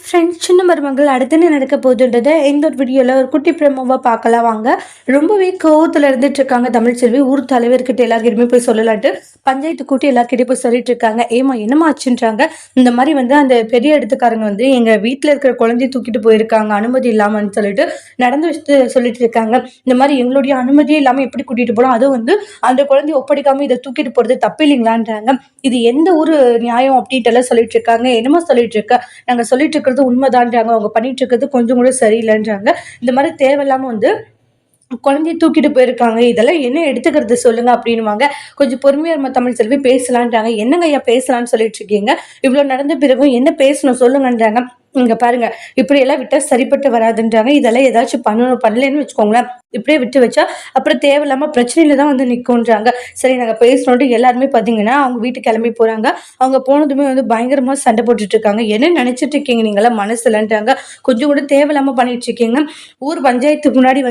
Friends, சின்ன மருமகள் அடுத்து என்ன நடக்க போகுதுன்றத இந்த ஒரு வீடியோவில் ஒரு குட்டி பிரமோவாக பார்க்கலாம் வாங்க. ரொம்பவே கோவத்தில் இருந்துட்டு இருக்காங்க தமிழ்ச்செல்வி. ஊர் தலைவர்கிட்ட எல்லாருக்கிட்டையுமே போய் சொல்லலான்ட்டு பஞ்சாயத்து கூட்டி எல்லாருக்கிட்டையும் போய் சொல்லிட்டு இருக்காங்க. ஏமா என்னமா ஆச்சுன்றாங்க. இந்த மாதிரி அந்த பெரிய இடத்துக்காரங்க எங்கள் வீட்டில் இருக்கிற குழந்தைய தூக்கிட்டு போயிருக்காங்க அனுமதி இல்லாமன்னு சொல்லிட்டு நடந்து வச்சு சொல்லிட்டு இருக்காங்க. இந்த மாதிரி எங்களுடைய அனுமதியே இல்லாமல் எப்படி கூட்டிகிட்டு போகிறோம், அதுவும் அந்த குழந்தைய ஒப்படைக்காமல் இதை தூக்கிட்டு போகிறது தப்பு இல்லைங்களான்றாங்க. இது எந்த ஒரு நியாயம் அப்படின்ட்டு எல்லாம் சொல்லிட்டு இருக்காங்க. என்னமா சொல்லிட்டு இருக்க, நாங்கள் சொல்லிட்டு இருக்கிறது உண்மைதான்றாங்க, அவங்க பண்ணிட்டு இருக்கிறது கொஞ்சம் கூட சரியில்லைன்றாங்க. இந்த மாதிரி தேவையில்லாம குழந்தைய தூக்கிட்டு போயிருக்காங்க, இதெல்லாம் என்ன எடுத்துக்கிறது சொல்லுங்க அப்படின்னுவாங்க. கொஞ்சம் பொறுமையா நம்ம தமிழ் செல்வி பேசலான்றாங்க. என்னங்க ஐயா பேசலான்னு சொல்லிட்டு இருக்கீங்க, இவ்வளவு நடந்த பிறகும் என்ன பேசணும் சொல்லுங்கன்றாங்க. இங்க பாருங்க, இப்படி எல்லாம் விட்டா சரிப்பட்டு வராதுன்றாங்க. இதெல்லாம் ஏதாச்சும் பண்ணலன்னு வச்சுக்கோங்களேன், இப்படியே விட்டு வச்சா அப்புறம் தேவையில்லாம பிரச்சனையில தான் நிற்கும்ன்றாங்க. சரி நாங்க பேசணும்ட்டு எல்லாருமே பாத்தீங்கன்னா அவங்க வீட்டுக்கு கிளம்பி போறாங்க. அவங்க போனதுமே பயங்கரமா சண்டை போட்டுட்டு இருக்காங்க. என்ன நினைச்சிட்டு இருக்கீங்க நீங்களாம் மனசுலன்றாங்க. கொஞ்சம் கூட தேவையில்லாம பண்ணிட்டு இருக்கீங்க. ஊர் பஞ்சாயத்துக்கு முன்னாடி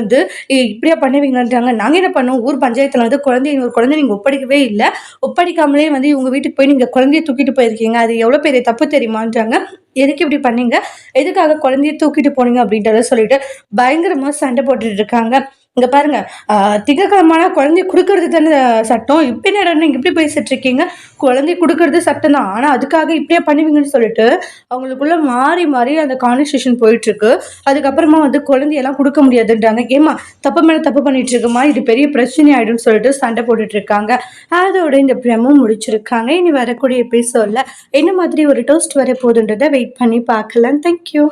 இப்படியா பண்ணுவீங்கன்றாங்க. நாங்க என்ன பண்ணோம், ஊர் பஞ்சாயத்துல ஒரு குழந்தை நீங்க ஒப்படைக்கவே இல்லை, ஒப்படைக்காமலே இவங்க வீட்டுக்கு போய் நீங்க குழந்தைய தூக்கிட்டு போயிருக்கீங்க, அது எவ்வளவு பெரிய தப்பு தெரியுமான்றாங்க. எதுக்கு இப்படி பண்ணீங்க, எதுக்காக குழந்தைய தூக்கிட்டு போனீங்க அப்படின்றத சொல்லிட்டு பயங்கரமா சண்டை போட்டுட்டு இருக்காங்க. இங்க பாருங்க, திங்கக்கிழமான குழந்தைய கொடுக்கறது தானே சட்டம், இப்ப என்ன நீங்க இப்படி பேசிட்டு இருக்கீங்க, குழந்தைய கொடுக்கறது சட்டம் தான், ஆனா அதுக்காக இப்படியே பண்ணுவீங்கன்னு சொல்லிட்டு அவங்களுக்குள்ள மாறி மாறி அந்த கான்வர்சேஷன் போயிட்டு இருக்கு. அதுக்கப்புறமா குழந்தையெல்லாம் கொடுக்க முடியாதுன்றாங்க. ஏமா தப்பு மேல தப்பு பண்ணிட்டு இருக்குமா, இது பெரிய பிரச்சனை ஆயிடும் சொல்லிட்டு சண்டை போட்டுட்டு இருக்காங்க. அதோட இந்த பிரமும் முடிச்சிருக்காங்க. இனி வரக்கூடிய எபிசோட்ல என்ன மாதிரி ஒரு டோஸ்ட் வர போகுதுன்றதை வெயிட் பண்ணி பார்க்கலாம். தேங்க்யூ.